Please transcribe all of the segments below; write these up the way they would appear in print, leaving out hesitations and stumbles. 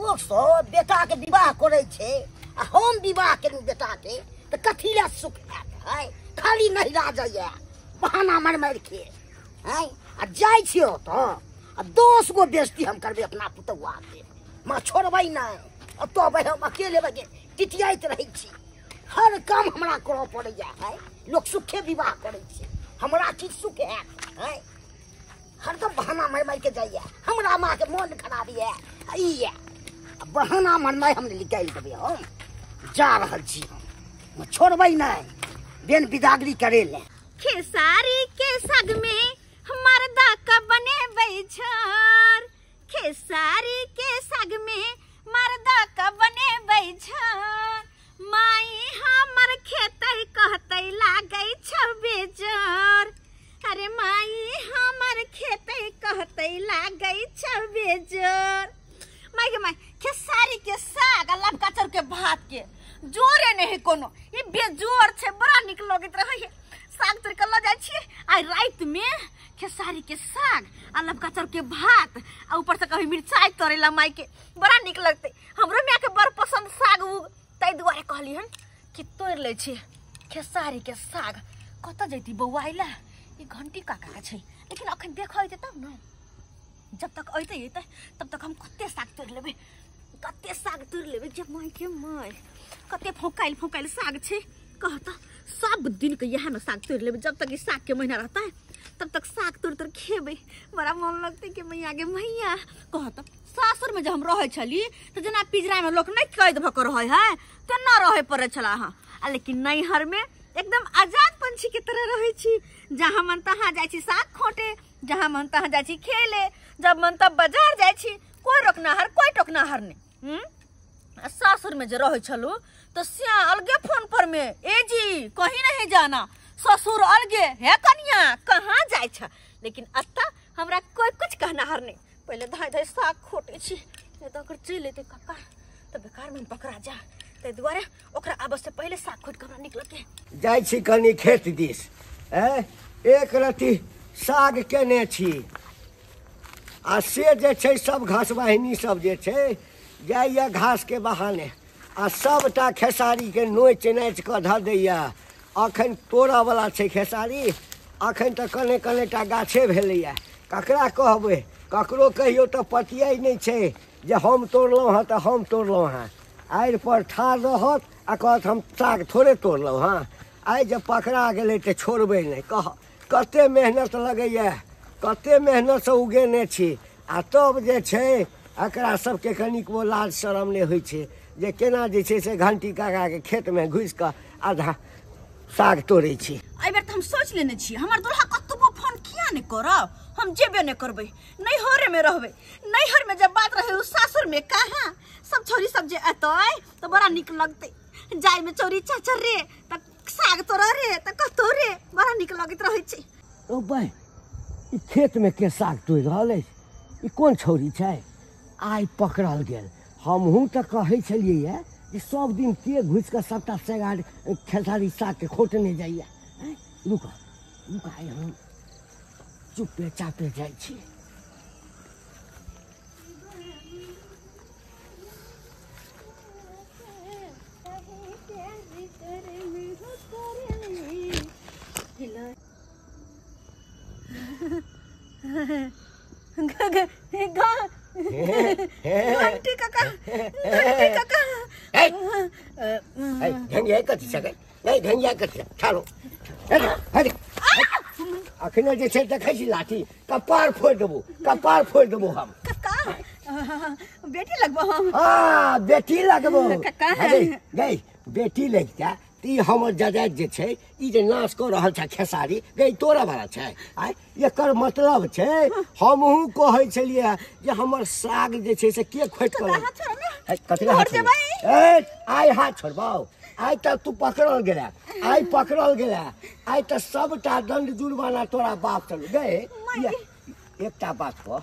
लोग सब बेटा के विवाह करे छे आ हम विवाह केलु बेटा के त कथी ला सुख है खाली नहीं राजया बहाना मार मार के है आ जाय छियो त आ 10 गो बेइज्जती हम करबे अपना पुतवा के मां छोड़बै नहीं अब तो भाई हम अकेले बगे टिटियाइत रही छी हर काम हमरा करऽ पड़ैया है लोग सुखे विवाह करे छे हमरा की सुख है हरदम बहाना मार मार के जाइए हमरा माँ के मन खराब है ये बहाना मारना हम निकाल देवे हम जा रहल छी हम छोड़बै नहीं बेन बिदागरी करे ले खेसारी के साग में मर्दा का बने छर खेसारी के साग में मर्दा का बने छर माई हमर खेतै कहतै लागै छ बेजर अरे माई हमर खेतै कहतै लागै छ बेजर माई के माई खेसारी के साग आ लबका चौर के भात के जोरे नहीं कोनो ये बेजोर छे बड़ा निक लगत रहे साग तोड़ के ल जाय छी आ रात में खेसारी के साग आ लबका चौर के भात आ ऊपर से कभी मिर्चाई तोड़ेला माई के बड़ा निक लगते हमरो मियां के बड़ पसंद साग उग तै दुआरे कहली हन कि तोड़ ले छी खेसारी के साग कत जैती बौआइला ये घंटी काका के छै लेकिन अखन देखो होते तब न जब तक अइते हेतै तब तक हम कते साग तोड़ लेबे जब माई के माई कते फोकाइल साग छै कहता सब दिन के यहाँ में साग तोड़ लेबे जब तक इस साग के महीना रहता है तब तक साग तोड़ खेबे बड़ा मन लगते कि मैया गे मैया कहता सासुर में जब हम रहे छली तो जना पिजरा में लोग नहीं कैद भ कर रहे है तो न रहे पड़े छला हां लेकिन नैहर में एकदम आजाद पंछी के तरह रहे छी जहां मन तहां जाय छी साग खोटे जहां मन तहां जाय छी खेले जब मन तब बाजार जाय छी कोई टोकनाहर नहीं सासुर में जे रहे छलू तो सिया अलगे फोन पर में ए जी कहीं नहीं जाना ससुर अलगे है कन्या कहाँ जाय छ लेकिन अत्ता हमरा कोई कुछ कहनाहर नहीं पहले धाय साग खोटे छी नहीं तो अगर चल लेते काका तो बेकार में पकड़ा जा ते दुआरे ओकरा आबे से पहले साग खोट के निकल के जाय छी कनी खेत दिस एक रति साग केने छी आ से जे छै सब घासवाहिनी सब जे छै जाइए घास के बहाने आ सबटा खेसारी के नोच के धर दैया अखन तोड़ा वाला छै खेसारी अखन तो कने कनेटा गाछे भेलैया ककरा कहबै ककरो कहियो तो पतियाई नहीं छै जे हम तोड़लहुँ हाँ तो हम तोड़लहुँ हाँ आड़ि पर ठाढ़ रहत आ कहत हम साग थोड़े तोड़लहुँ हाँ आइ जब पकड़ा गेलै तो छोड़बै नहीं कह कते मेहनत लगैया कते मेहनत से उगेने छी आ तब जे छै एकरा सबके कनिक वो लाज शरम नहीं होइ छै जे केना जे छै से घंटी काका के खेत में घुस के आधा साग तोड़े छी एहि बेर हम सोच लेने छी हमर दुल्हा कतबो फोन किया नहीं करब हम जेबे नहीं करबै नैहरे में रहबै नैहर में जब बात रहे सासुर में कहाँ सब छोरी सब जे एतै तो बड़ा निक लगते जाय में चोरी चाचर रे त साग तोड़ रे त कतो रे बड़ा निक लगत रहे छै ओ भाई ई खेत में के साग तोड़ रहल है ई कोन छोरी छै आइ पकड़ल गेल हमहूँ तो कहै छलियै जे सब दिन के घुस के सबटा सेगाड़ खेसारी साग के खोटने जाइए रुका हम चुपे चापे जाइ छी घंटी काका घंटिया कथी सके नहीं घंटिया कथी ठाड़ो अरे अखने जे छै देखै छी लाठी कपार फोड़ देबो हम काका बेटी लगबो हम हां बेटी लगबो काका गई बेटी लगता ती हमर जजात जे छै ई जे नाश कर रहल छै खेसारी गई तोरा वाला छै आ एकर मतलब छै हमहू कहै छलिए जे हमर साग जे छै से के खोट कर कथी ए आइ हाथ छोड़बाओ आइ तक तू पकड़ल गेला आइ तक सबटा दंड जुर्माना तोरा बाप चल गए एकटा बात कह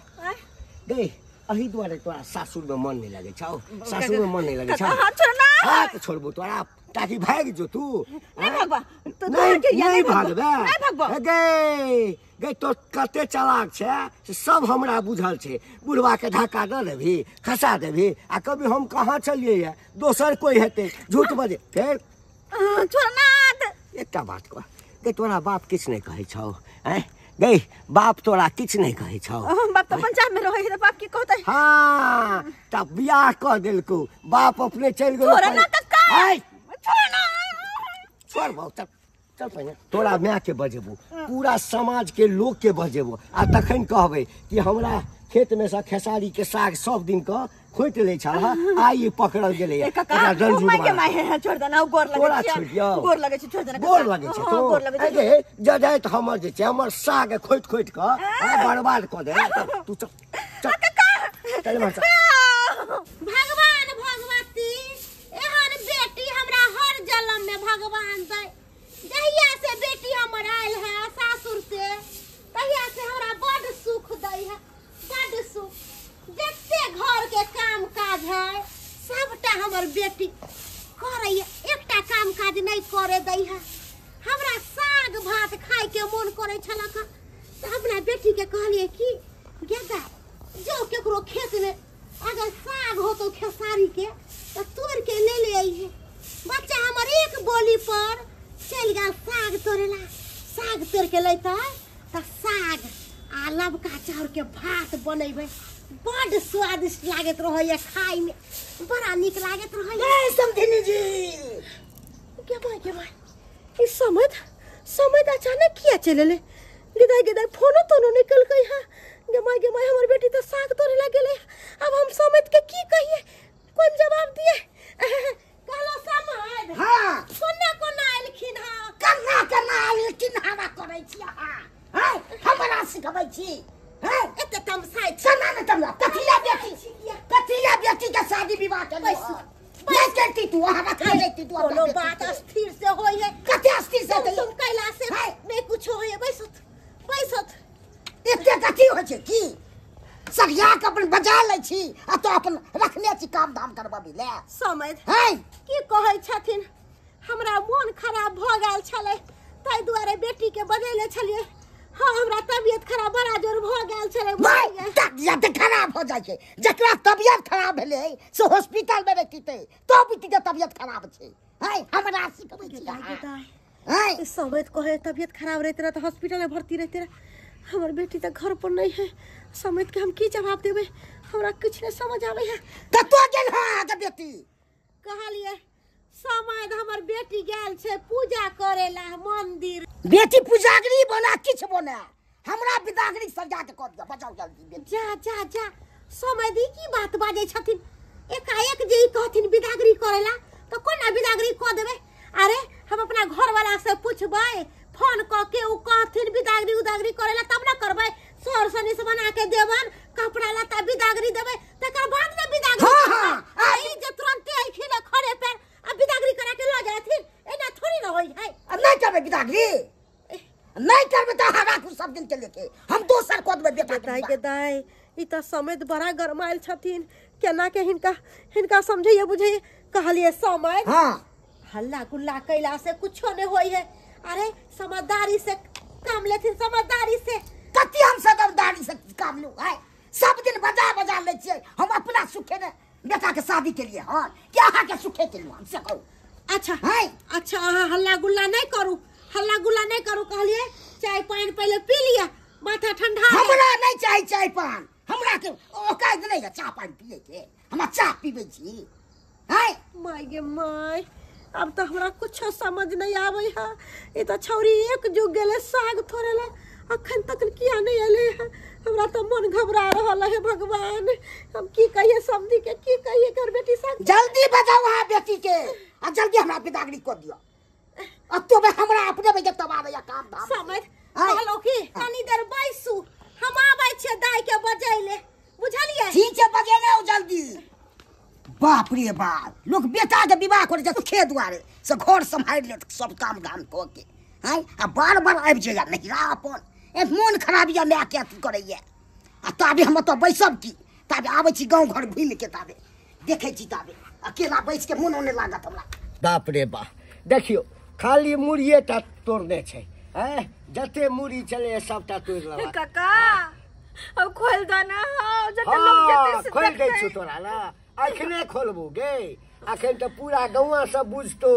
गई अही दुआरे तोरा सासुर में मन नहीं लगे छौ सासुर में मन नहीं लगे छौ हाथ छोड़बो तोरा ताकि भाग जो तू नहीं भगवा तो नहीं भागबे नहीं भगवा गे गे तो कते चालाक छे से सब हमरा बुझल छे बुढ़वा के धक्का दे देभी खसा देभी आ कभी हम कहाँ चलिए है दोसर कोई हेते झूठ बजे फिर छोड़ना एकटा बात कह गे तोरा बाप किछ नहीं कहै छौ हैं गे बाप तोरा किछ नहीं कहै छौ बाप तो पंचायत में रहे तो बाप की कहते हाँ तब बियाह कर देलको बाप अपने चल गेलो छोड़ ना कक्का छोड़ ना छोड़ बहु चल चल पहिने तोरा माय के बजेबो पूरा समाज के लोग के बजेबो आ तखन कहबे कि हमरा खेत में से खेसारी के साग सब दिन का खोट ले छल आई पकड़ल गेले एकरा जंजू माय छोड़ देना गोर लगे छै गोर लगे छै छोड़ देना गोर लगे छै तो गोर लगे अरे जजाइत हमर जे छै हमर साग खोट खोट के बर्बाद क दे तू चल चल चल मार भगवान भगवती एहन बेटी हमरा हर जन्म में भगवान दे जहिया से बेटी हमर आयल है सासुर से तहिया से हमरा बड़ सुख दै है बड़ सुख जत्ते घर के काम काज है सबटा हमर बेटी करे एकटा काम काज नहीं करे दै है हमरा साग भात खाए के मन करे छलक त अपना बेटी के कहलिए कि गेदा जो केकरो खेत में अगर साग हो तो खेसारी के तो तोड़ के ले आई बच्चा हमर एक बोली पर चल गया साग तोड़ेला साग तोड़ के लेता तो साग आ लबका चाउर के भात बनेबे बड़ स्वादिष्ट लागत रहय खाए में बड़ा निक लागत रहय समधिनी जी के भाई इस समय अचानक किया चले ले गिदाई फोनो तो निकल गई है गे माय हमर बेटी तो साग तोड़े लगे ले अब हम समझ के की कहिए कौन जवाब दिए कहलो समझ हां कोना आइलखिन हां कन्ना आइलखिन हवा करै छी हां हमरा सिखबै छी एते तमसाई सना न तमला कथिला बेटी के शादी विवाह के नहीं करती तू हवा खा लेती तू कोनो बात स्थिर से होय है कते स्थिर से तुम कैला से मैं कुछ होय बैसत एते कथी हो छै की सरिया के अपन बजा ले छी आ तो अपन रखने छी काम धाम करबाबी ले समझ है की कहै छथिन हमरा मन खराब भ गेल छले ताई दुआरे बेटी के बजेले छलिए हां हमरा तबियत खराब बड़ा जोर भ गेल छले तबियत खराब हो जाय छै जकरा तबियत खराब भेले से हॉस्पिटल में रखिते तो बेटी के तबियत खराब छै है हमरा सिखबै छी है इस समय कहे तबियत खराब रहते रह तो हॉस्पिटल में भर्ती रहते रह हमर बेटी तो घर पर नहीं है समझ के हम की जवाब देबे हमरा कुछ नहीं समझ आवे है कतो गेल है के बेटी कहलिए समय हमर बेटी गेल छै पूजा करेला मंदिर बेटी पूजागरी बना किछ बना हमरा बिदागरी सजा के कर दे बचाओ जल्दी बेटी जा समय दी की बात बाजे छथिन एकाएक जे कहथिन बिदागरी करेला तो कोना बिदागरी क देबे अरे हम अपना घर वाला से पूछबै फोन क के उ कहथिन बिदागरी उदागरी करेला तब ना करबै सोर सनी से बना के देबन कपड़ा लता बिदागरी देबै तकर बाद ना बिदागरी हां आई जे तुरंत आइखिन खड़े पर अब बिदागरी करा के ल जाथिन एना थोड़ी न होई है नहीं करबे बिदागरी नहीं करबे तो हवा को सब दिन चले के हम दोसर को देबे बेटा के दाई ई त समेत बड़ा गरमाइल छथिन केना के हिनका समझिए बुझिए कहलिए समय हां हल्ला गुल्ला कैला से कुछो नहीं होई है अरे समझदारी से काम लेथिन समझदारी से कति हम समझदारी से काम लू है सब दिन बजा ले छिए हम अपना सुखे ने बेटा के शादी के लिए हां क्या अहाँ के सुखे के लिए हम से कहू अच्छा है अच्छा अहाँ हल्ला गुल्ला नहीं करू कहलिए चाय पानी पहले पी लिया माथा ठंडा हमरा नहीं चाहिए चाय पान हमरा के औकात नहीं है चाय पानी पिए के हम चाय पीबे छी है माय गे माय अब तो हमरा कुछ समझ नहीं आवे है ये तो छौरी एक जुग गेले साग थोरेला अखन तक किया नहीं आले है हमरा तो मन घबरा रहल है भगवान हम की कहिए समझी के की कहिए कर बेटी साग जल्दी बजाओ हां बेटी के आ जल्दी हमरा बिदागरी कर दियो अब तो हमरा अपने में तब आवे काम धाम समझ कहलो की तनी देर बैसू हम आबै छे दाई के बजैले बुझलिए ठीक है बजेले जल्दी बाप रे बाप लोग बेटा के विवाह करे जे खेत दुआरे से घर संभाल ले सब काम धाम क के हैं आ बार आबि जाय नहीं अपन ए मन खराब या मैं के अथी करैया आ ताबे हम तो बैसब की ताबे आबै छी गांव घर घुम के ताबे देखे जिताबे अकेला बैठ के मोन होने लागत हमरा। बाप रे बाप देखियो खाली मुड़िए टा तोड़ने छै हैं जते मुड़ी चले सबटा तोड़ लगा काका अब खोल दो ना जते लोग जते से खोल दे छु तोरा ला अखने खोलबू गे अखन तो पूरा गौवा सब बुझतो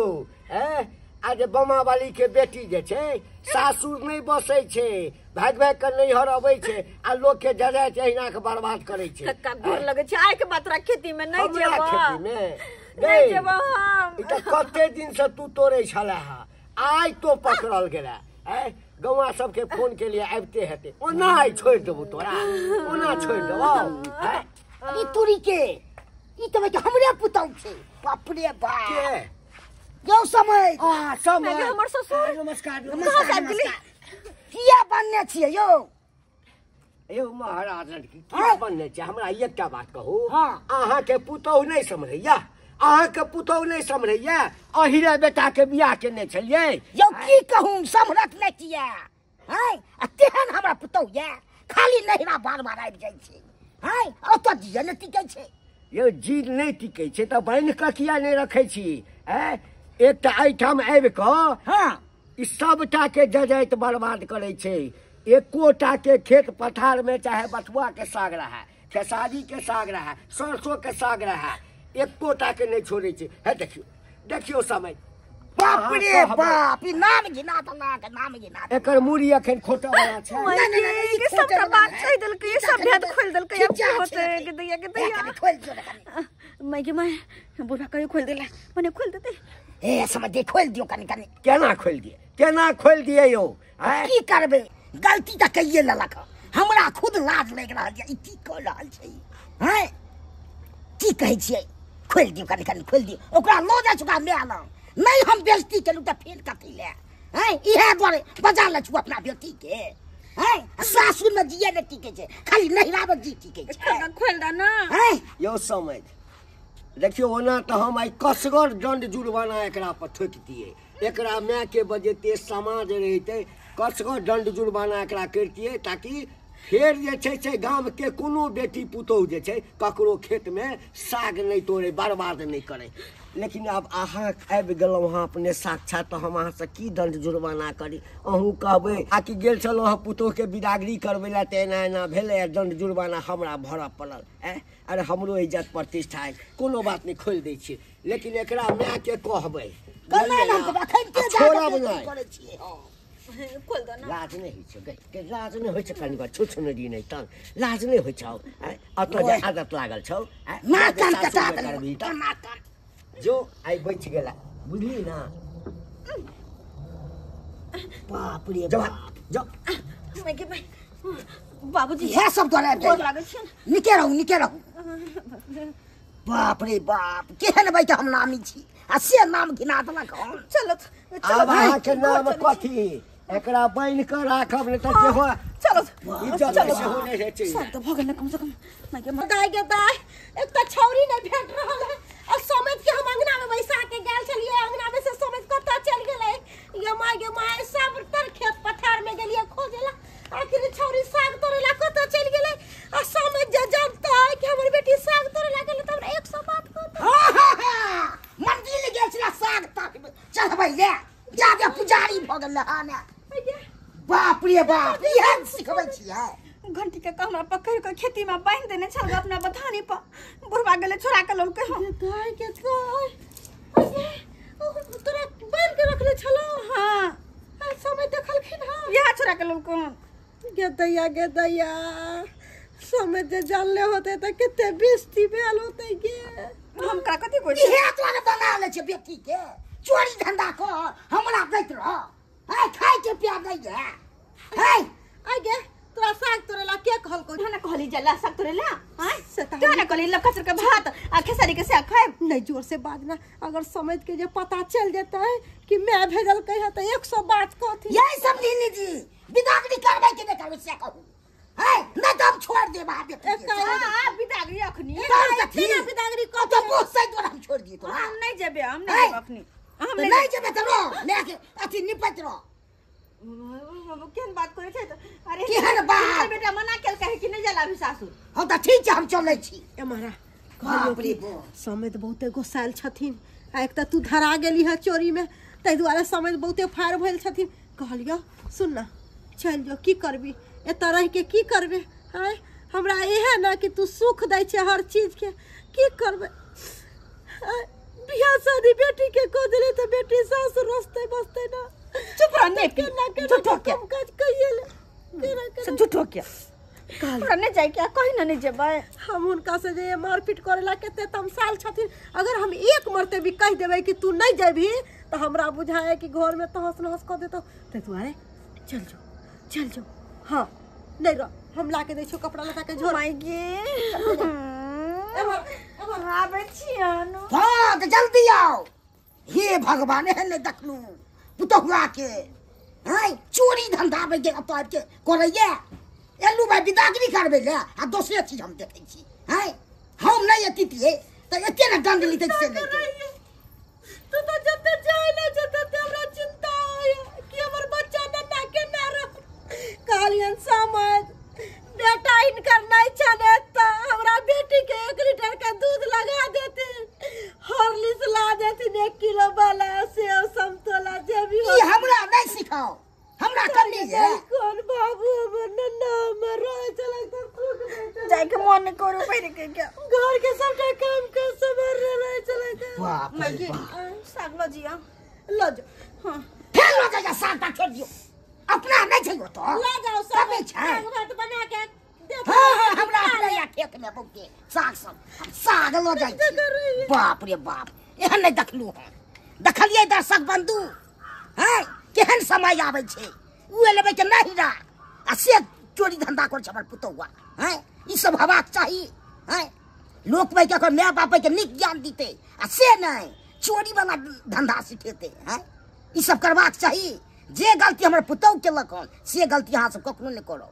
हैं आज बमा वाली के बेटी जे छै सासुर नहीं बसै छै भाग भाग के नहीं हर अबै छै आ लोग के जजा चहिना के बर्बाद करे छै। काका गोर लगे छै आइ के बात खेती में नहीं जेबो खेती में नहीं जेबो हम ई त कते दिन से तू तोड़े छला आज तो पकड़ल गेला हैं गौवा सबके फोन के लिए आबते हेते ओना आई छोड़ देबो तोरा ओना छोड़ देबो हैं ई तुरी के ई तो हमरे पुतौ छै। बाप रे बाप के यो समय समय हमर ससुर नमस्कार नमस्कार किया बनने छियै यो यौ महाराज लड़की क्या बनने छै हमरा एकटा बात कहू हाँ। अहाँ के पुतौह नहीं समझैया अहाँ के पुतौह नहीं समझैया अहिरे बेटा के बियाह केने छलियै यो की कहूं समरत नै किया हैं आ तेहन हमरा पुतौ ये खाली नहिरा बार बार आबि जाइ छै हैं ओत जिया नै टिकै छै। यौ जीद नहीं टिकै छै त बान्हि के किया नहीं रखै छी हैं एकटा एहिठाम आबि कऽ हां ई सबटा के जजैत बर्बाद करे छै एकोटा के खेत पथार में चाहे बथुआ के साग रहा खेसारी के साग रहा सरसों के साग रहा एकोटा के नहीं छोड़े छै है देखियो देखियो समय बाप रे बाप ई नाम गिना तना के नाम गिना एकर मुड़ी अखन खोटा वाला छै नहीं के सबटा बात कह देल के सब भेद खोल देल के अब होते के दैया खोल दियो मैं के मैं बुढ़ा कहियो खोल देला मने खोल देते ए समझ दे खोल दियो कनी कनी केना खोल दिए यौ हैं की करबे गलती त कइए लेलक हमरा खुद लाज लग रहल छै ई की कह रहल छै हैं की कहै छियै खोल दियो कनी कनी खोल दियो ओकरा लो जा चुका मेला नहीं हम बेइज्जती केलू त फेर कथी ले हैं इहे द्वारे बजा ले छु अपना बेटी के हैं सासुर में जिए न टिके छै खाली नहिरा में जी टिके छै खोल दा ना हैं यौ समझ देखियो ओना तो हम आई कसगर दंड जुर्माना एकरा पर ठोक दिए एकरा माय के बजेते समाज रहते कसगर दंड जुर्माना एकरा करतिए ताकि फिर जे छै से गांव के कोनो बेटी पुतौह जे छै ककरो खेत में साग नहीं तोड़े बर्बाद नहीं करे। लेकिन अब अहाँ आबि गेलहुँ हाँ अपने साक्षात तो हम अहाँ से की दंड जुर्माना करी अहूँ कहबै आकि गेल छलहुँ हाँ पुतौह के बिदागरी करबै ला तऽ एना एना भेलै दंड जुर्माना हमरा भरऽ पड़ल अरे हमरो इज्जत प्रतिष्ठा है कोनो बात नहीं खोल दै छियै लेकिन एकरा माय के कहबै छोड़ब नहीं खोल दो ना लाज नहीं होइ छै गै लाज नहीं होइ छै कनी बार छुछुनरी नहीं तन लाज नहीं होइ छौ अत जे आदत लागल छौ नाटन कटा करबी त नाटन जो आई बच गेला बुझली ना बाप रे जो बाप जो मैं के बाबूजी इहे सब तोरा गोर लागै छै निके रहू बाप रे बाप केहन बैठ हम नामी छी आ से नाम गिना देलक हम चलो अब अहाँ के नाम कथी एकरा बान्हि के राखब ने त जेहो चलो इज्जत सेहो नहीं है छै सब तो भगन कम से कम मैं के दाई के दाई एक त छौरी नहीं भेट रहल है और समझ के हम अंगना में बैसा के गेल छलिए अंगना में से समझ कत चल गेलै ये माय सब तर खेत पथार में गेलिए खोजेला आखिर छौरी साग तोड़ेला कत चल गेलै आ समझ जे जानता है कि हमर बेटी साग तोड़ेला गेलै त 100 बात कहत मंदिर गेल छला साग तक चढ़बै ले जाके पुजारी भ गेल हाने बाप रे बाप इहे सिखबै छियै घंटी के हमरा पकड़ के खेती में बांध देने छल अपना बथानी पर बुढ़वा गेले छोरा के लोग के हम गाय के गाय तोरा बांध के रखले छलो हां समय देखलखिन हां यह छोरा के लोग को गे दैया समय जे जानले होते त कते बेइज्जती भेल होते गे हम का कथि कोइ इहे तोरा बना ले छै बेटी के चोरी धंधा को हमरा दैत रह है खाइ के प्यार नहीं है है आ गे तोरा साग तोरेला के कहल को ना कहली जला साग तोरेला हां क्यों ना कहली लकचर के भात आ खेसारी के साग खाए नहीं जोर से बाजना अगर समझ के जे पता चल जाता है कि मैं भेजल कह त 100 बात कहथी यही सब लीनी जी बिदागरी करबै के नहीं करबै से कहू है न दम छोड़ दे बा बेटी बिदागरी अखनी ना बिदागरी को तो बहुत सही तोरा हम छोड़ दिए तो हम नहीं जेबे हम नहीं जेबे अखनी हम नहीं जेबे त रो लेके अथी निपट रो केहन बात करे छै त अरे केहन बात बेटा मना केल कहे कि नहीं जला भी सासुर हम त ठीक छै हम चलै छी ए मारा बाप रे बाप। समेत बहुते गोसायल छथिन आ एक तू धरा गेली है चोरी में ताहि दुआरे समेत बहुते फायर भेल छथिन कहलियो सुन ना चल जो की करबी ए तरह के की करबे हैं हमरा इहे ना कि तू सुख दै छे हर चीज के की करबे बियाह शादी बेटी के को दिले तो बेटी सास रस्ते बसते ना चुप रह ने झूठो क्या काज कइले झूठो क्या रहने जाए क्या कहीं ना नहीं जेबे हम उनका से जे मारपीट करेला केते तमसाल छथिन अगर हम एक मरते भी कह देबे कि तू नहीं जेबी तो हमरा बुझाए कि घर में तहस नहस कर देतो ते तुम्हारे चल जो हां नहीं रह हम लाके दै छो कपड़ा लता के झोर माई गे आबे छियानो हां तो जल्दी आओ हे भगवान है ने देखलू पुतहुआ के हैं चोरी धंधा में के अपार के करैया एलू भाई बिदागरी करबे ले आ दोसरे चीज हम देखै छी हैं हम नहीं एतितिए त एते न दंड लिते से नहीं तू तो जब जाए ना जब हमरा चिंता होय कि हमर बच्चा नन्ना के ना रह कालियन समाज बेटा इनकर नहीं चले त हमरा बेटी के 1 लीटर का दूध लगा देते हॉर्लिक्स ला देती 1 किलो वाला सेव संतोला जे भी हो ये हमरा नहीं सिखाओ हमरा करनी है कौन बाबू नन्ना मरो चला तो जाए के मन करो पहले के क्या घर के सबटा काम कर सबर रहे चला बाप रे लगे बाप सागलो जिया लो जा हां फिर लो जा साटा छोड़ दियो अपना नहीं चाहिए तो ले जाओ सब कभी छै भात बना के दे हां हमरा अपना या खेत में बोके साग लो जाई बाप रे बाप एहन नहीं देखलू है देखलिए दर्शक बंधु हैं केहन समय आवे छे उ लेबे के नहीं रा आ से चोरी धंधा कर छबर पुतौआ हैं ई सब हवाक चाहिए हैं लोक में के माय बाप के निक ज्ञान दीते आ से नहीं चोरी वाला धंधा सिखेते हैं ई सब करबाक चाहिए जे गलती हमर पुतौ केलक से गलती अहाँ सब कखनो नहीं करो।